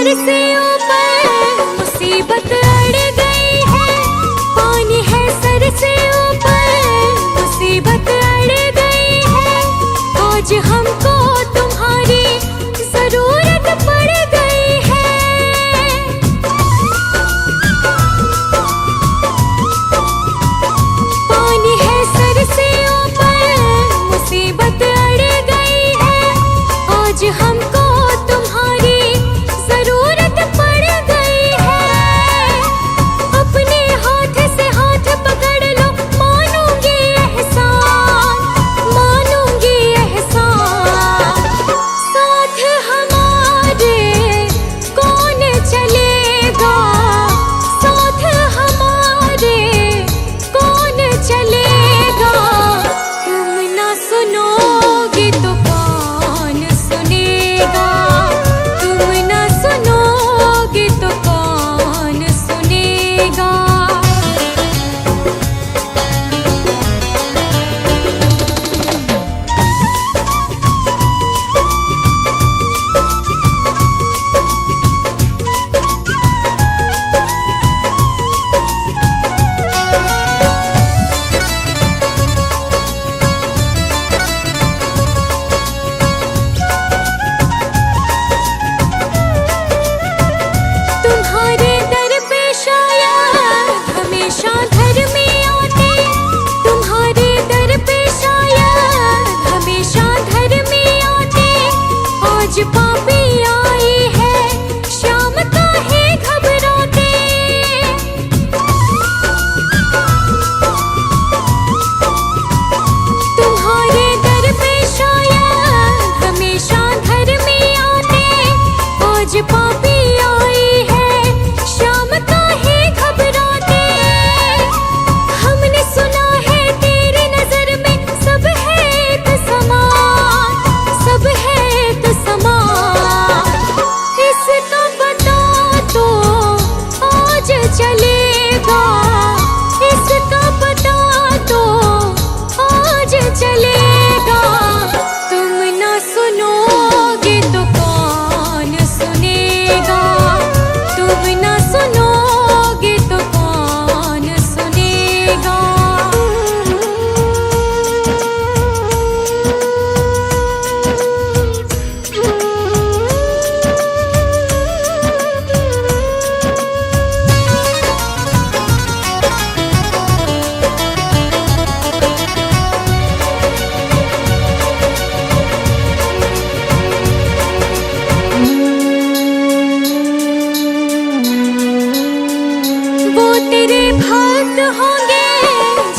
सर से ऊपर मुसीबत अड़ गई है, पानी है सर से ऊपर मुसीबत अड़ गई है। आज हमको तुम्हारी जरूरत पड़ गई है। पानी है सर से ऊपर मुसीबत अड़ गई है। आज हमको तुम्हारी जरूरत पड़ गई है। अपने हाथ से हाथ पकड़ लो, मानूंगी एहसान, मानूंगी एहसान। साथ हमारे कौन चलेगा, साथ हमारे कौन चलेगा। तुम ना सुनोगे तो कौन सुनेगा, तुम ना सुनोगे तो कौन सुनेगा। तुम्हारे दर पे शायद हमेशा धर्मी आते, तुम्हारे दर पे शायद हमेशा धर्मी आते। आज पापी आई है, शाम काहे घबराते। तुम्हारे दर पे शायद हमेशा धर्मी आते। आज पापी आई है, शाम काहे घबराते। हमने सुना है तेरी नजर में सब है एक समान, सब है एक समान। इसका पता तो आज चलेगा, इसका पता तो आज चलेगा। तुम ना सुनोगे तो कौन सुनेगा, तुम ना सुनोगे तो कौन सुनेगा। वो तेरे भक्त होंगे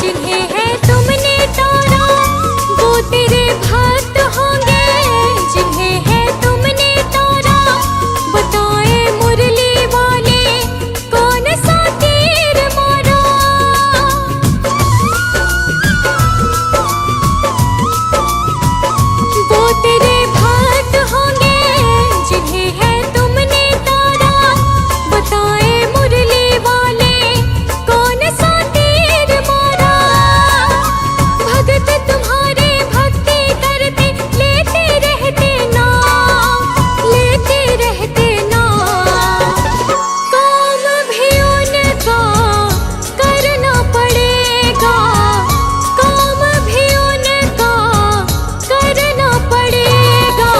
जिन्हें है तुमने तारा, वो तेरे भक्त होंगे जिन्हें है तुमने तारा। बताए मुरली वाले कौन सा तीर मारा। वो तेरे भक्त होंगे जिन्हें है तुमने तारा। बताए मुरली वाले कौन सा तीर मारा। भगत तुम्हारे भक्ति करते लेते रहते नाम, लेते रहते नाम। काम भी उनका करना पड़ेगा, काम भी उनका करना पड़ेगा।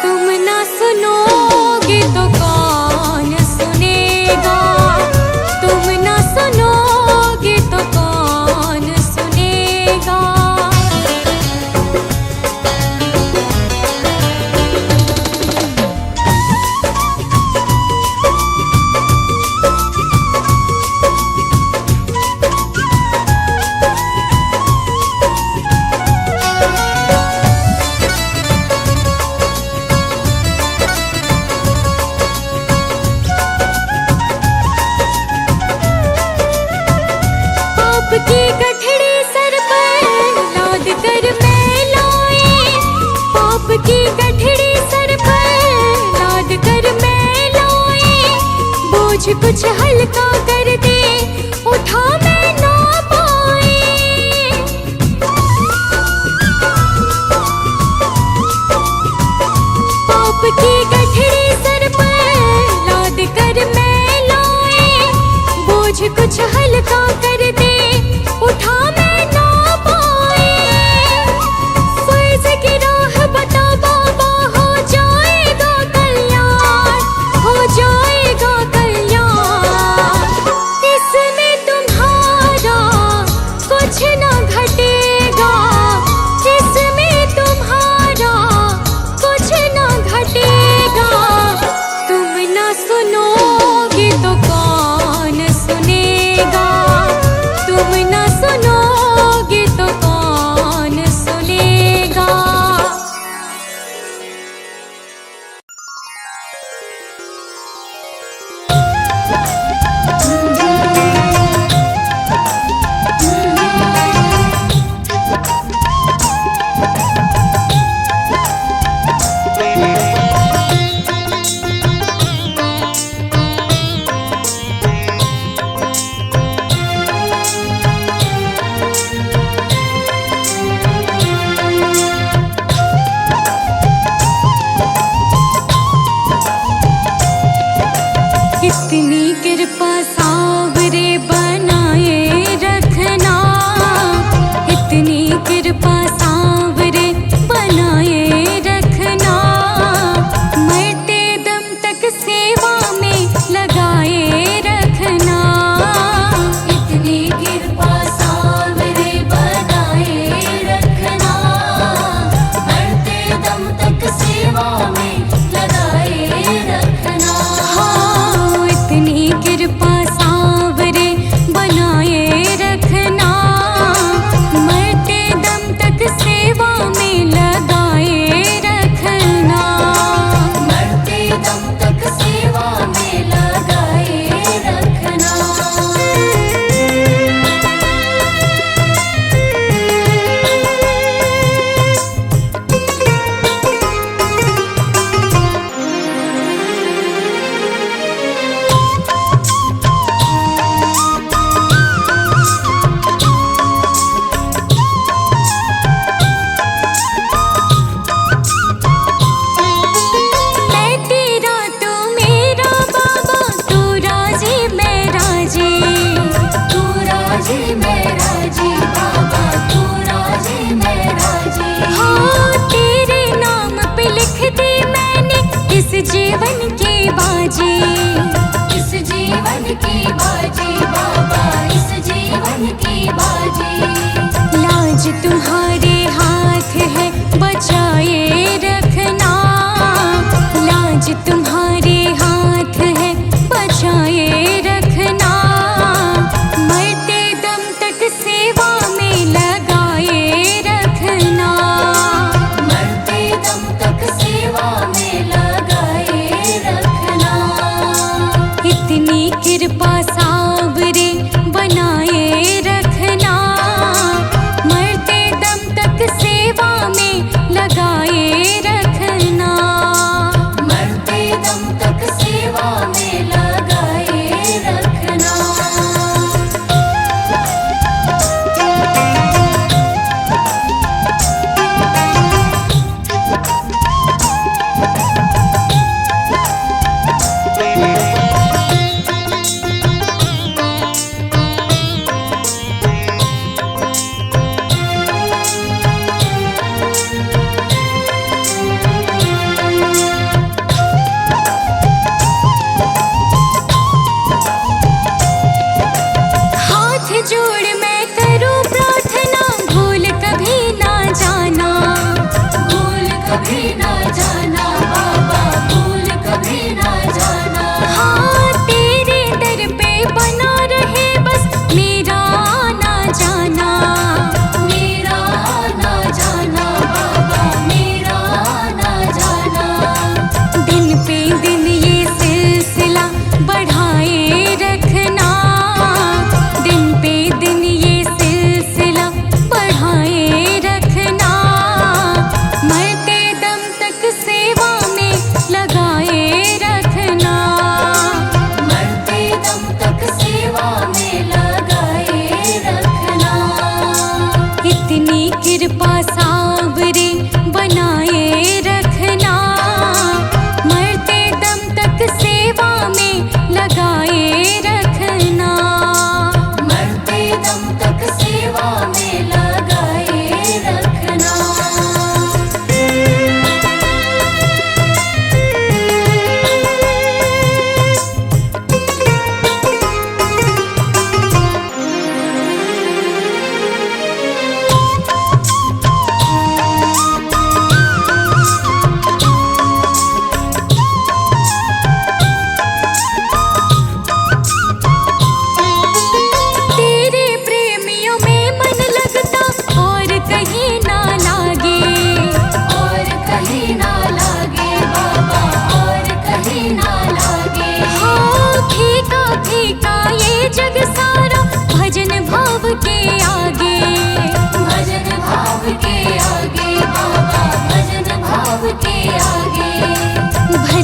तुम ना सुनोगे तो कौन सुनेगा, तुम ना सुनोगे तो कौन सुनेगा। पाप की गठड़ी सर पर लाद कर मैं लाए, पाप की गठड़ी सर पर लाद कर मैं लाए। बोझ कुछ हल्का कर दे, उठा मैं ना पाए। पाप की गठड़ी सर पर इतनी कृपा सावरे बनाए रखना, इतनी कृपा सावरे बनाए रखना, मरते दम तक सेवा में लगाए रखना। इतनी कृपा सावरे बनाए रखना, मरते दम तक सेवा में लगाए रखना। हाँ, इतनी कृपा सावरे बनाए रखना, मरते दम तक सेवा में लगाए रखना। मरते दम तक सेवा में लगाए रखना। मैं तेरा तू मेरा बाबा, तू राजी मैं राजी, तू राजी मैं राजी बाबा, तू राजी मैं राजी। हाँ, तेरे नाम पे लिख दी मैंने इस जीवन की बाजी, इस जीवन की बाजी बाबा, इस जीवन की बाजी। लाज तुम्हारे हाथ है बचाए रखना, लाज तुम्हारे हाथ है बचाए रखना, मरते दम तक सेवा में लगाए रखना। मरते दम तक सेवा में लगाए रखना।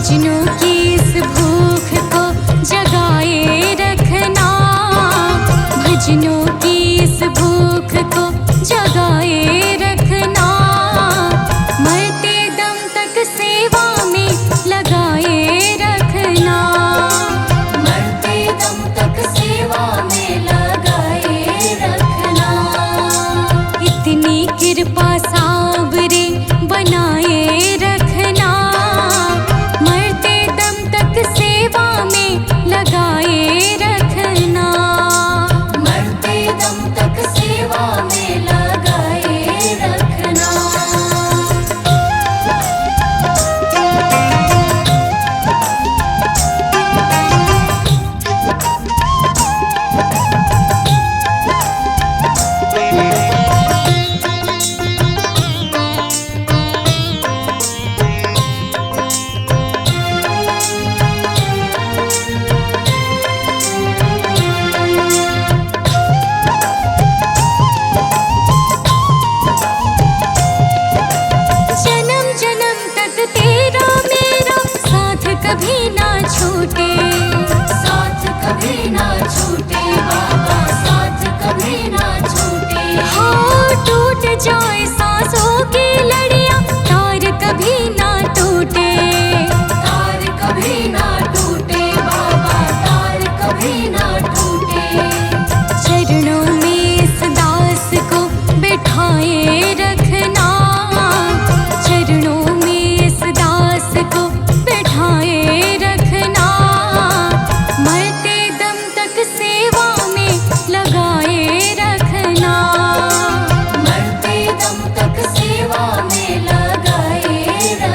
भजनों की इस भूख को जगाए रखना, भजनों की इस भूख को जगाए रखना, मरते दम तक सेवा में लगाए रखना, मरते दम तक सेवा में लगाए रखना। इतनी कृपा साबरे बनाए रखना, मरते दम तक सेवा में लगाए रखना, मरते दम तक सेवा में लगाए रखना। जन्म जन्म तक तेरा मेरा साथ कभी ना छूटे, साथ कभी ना छूटे बाबा, साथ कभी ना छूटे। हो टूट जाए सांसों की लड़ियां, तार कभी ना टूटे, तार कभी ना टूटे बाबा, तार कभी ना टूटे। चरणों में इस दास को बिठाए रखना, चरणों में इस दास को बिठाए रखना, मरते दम तक सेवा में लगाए रखना, मरते दम तक सेवा में लगाए रखना।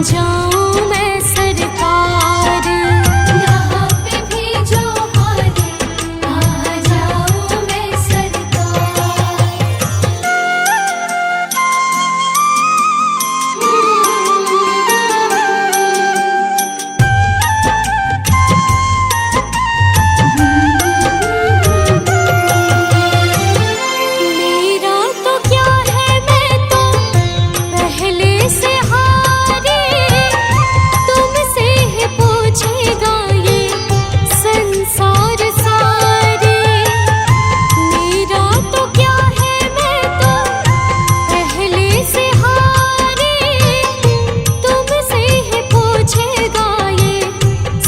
जाऊं मैं सरकार। यहाँ पे भेजो हारी, कहाँ जाऊं मैं सरकार। मेरा तो क्या है, मैं तो पहले से हारी, तुमसे ही पूछेगा ये संसार सारे। मेरा तो क्या है, मैं तो पहले से हारी, तुमसे ही पूछेगा ये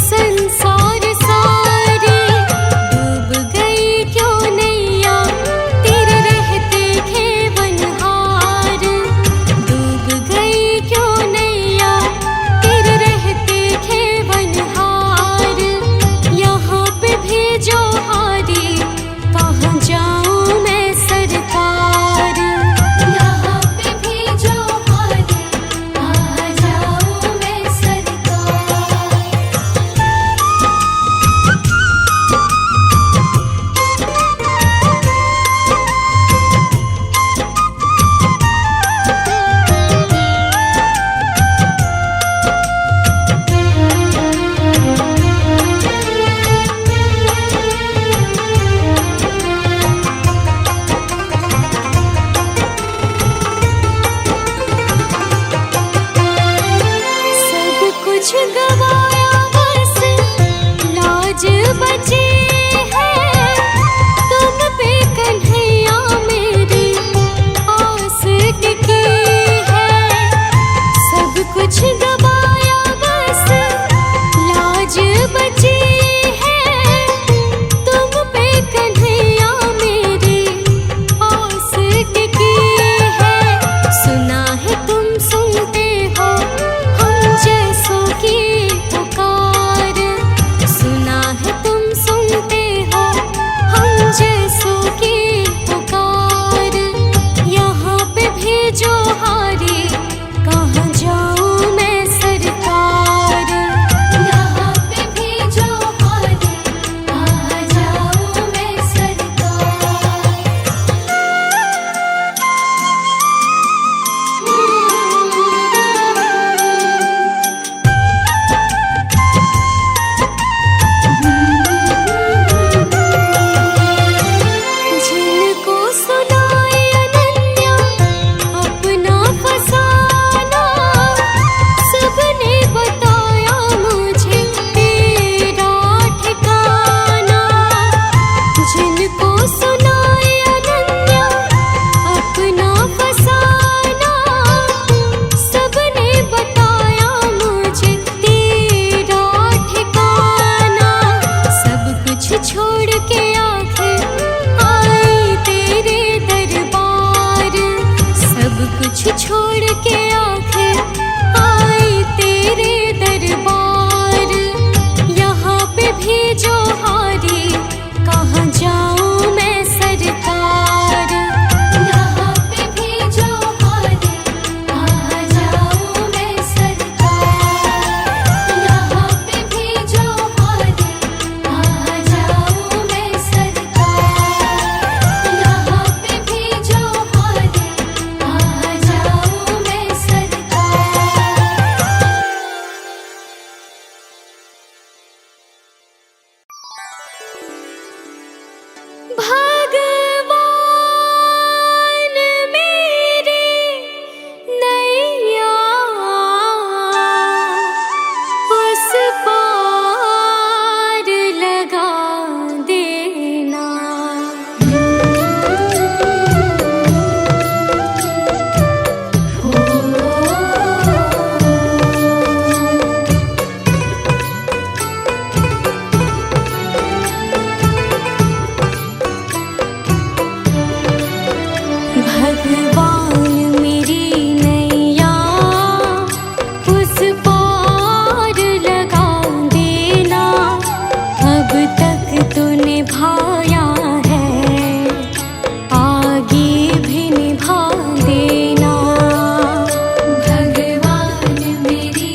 संसार सारे। डूब गई क्यों नैया तेरे रहते खेवनहार, डूब गई क्यों नैया तेरे रहते खेवनहार। यहाँ पे भेजो हारी, कहाँ जाऊं मैं सरकार। यहाँ पे भेजो हारी, कहाँ जाऊं मैं सरकार। सब कुछ गवाया बस लाज बची है, तुम पे कन्हैया मेरी आस टिकी है। सब कुछ गवाया बस लाज बची है, तुम पे कन्हैया मेरी आस टिकी है। सुना है तुम सुनते हो हम जैसों की पुकार, सुना है तुम सुनते हो हम जैसों की पुकार। यहाँ पे भेजो हारी, कहाँ जाऊं मैं सरकार। यहाँ पे भेजो हारी, कहाँ जाऊं मैं सरकार। जिनको सुनाए अनन्या अपना फसाना, सबने बताया मुझे तेरा ठिकाना। जिनको सुनाए अनन्या अपना फसाना, सबने बताया मुझे तेरा ठिकाना। सब कुछ छोड़ के आखिर आई तेरे दरबार, सब कुछ छोड़ के आखिर आई तेरे दरबार। यहाँ पे भेजो हारी, कहाँ जाऊं मैं सरकार। यहाँ पे भेजो हारी, कहाँ जाऊं मैं सरकार। यहाँ पे भेजो हारी, कहाँ जाऊं मैं सरकार। यहाँ पे भेजो हारी, कहाँ जाऊं मैं सरकार। भगवान मेरे नैया उस पार लगा देना। मेरी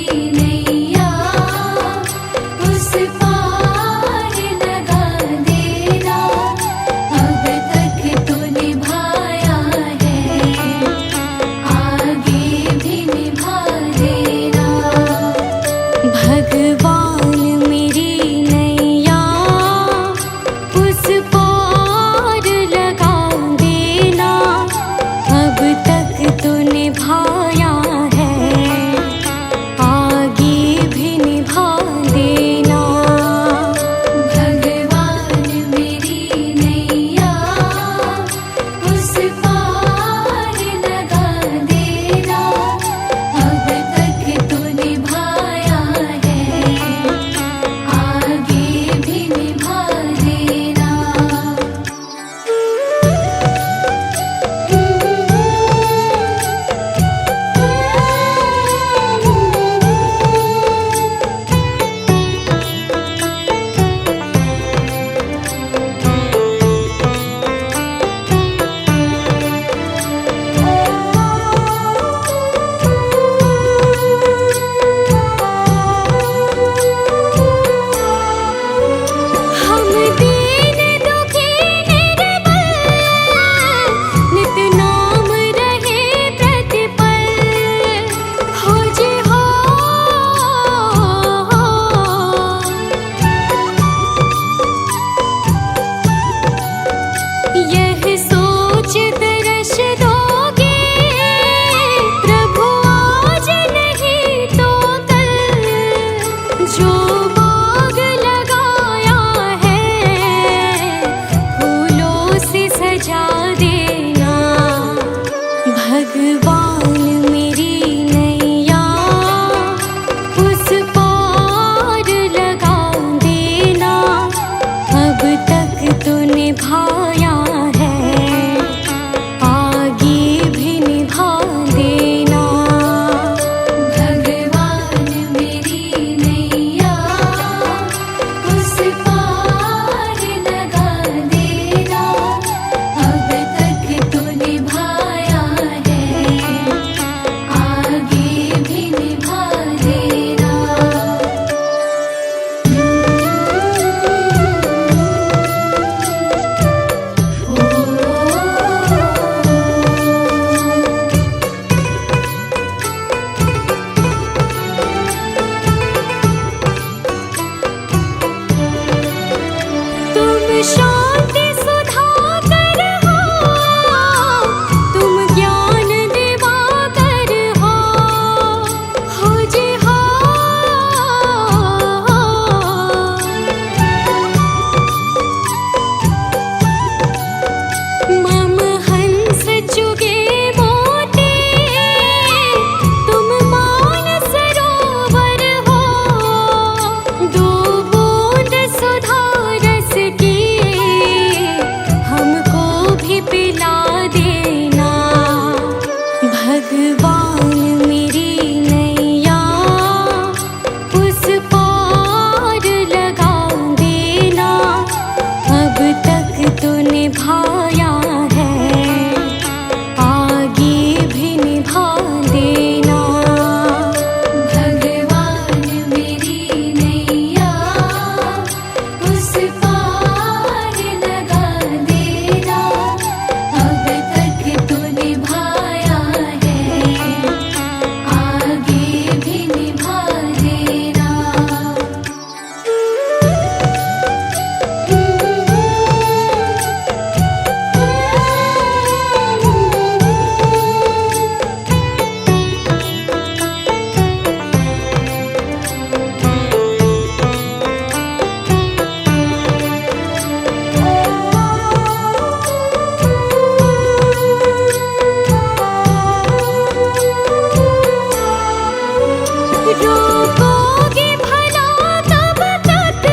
रोकोगे भला कब तक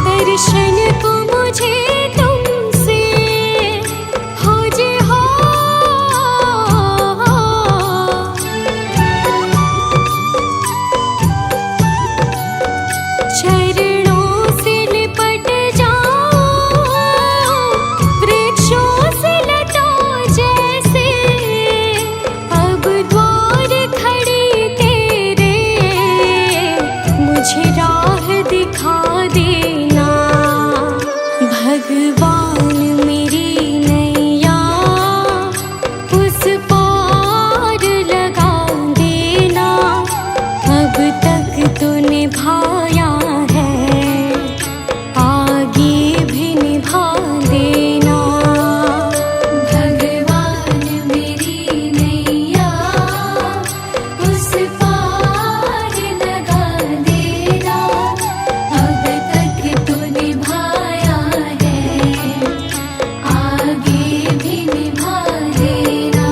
दर्शन को मुझे तुमसे हो जे हो। चरणों से लिपट जाओ वृक्षों से लटो जैसे अब द्वार खड़ी तेरे मुझे राह दिखा देना भगवान मेरी नैया उस पार लगा देना। अब तक तो निभाया है आगे भी निभा देना भगवान मेरी नैया उस पार लगा देना। अब तक तो निभाया है आगे भी निभा देना।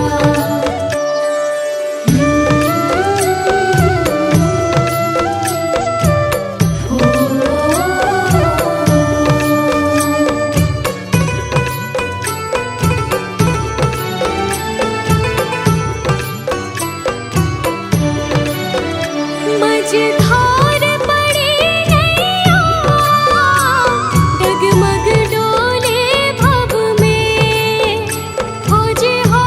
मझधार पड़ी नैया डगमग डोले भव में हो जे हो।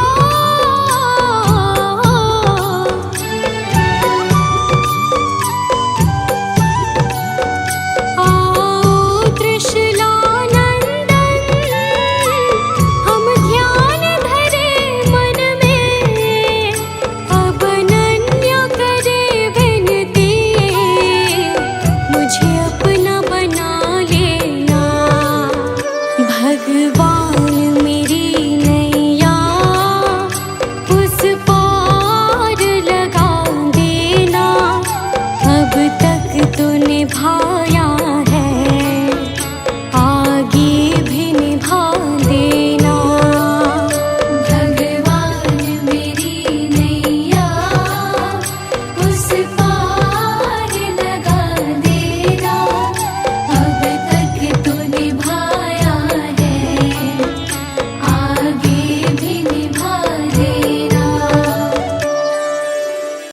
आओ त्रिशूलानंदन हम ध्यान धरे मन में अब अनन्य करे विनती मुझे अपना बना लेना भगवान मेरी नैया उस पार लगा देना। अब तक तो निभाया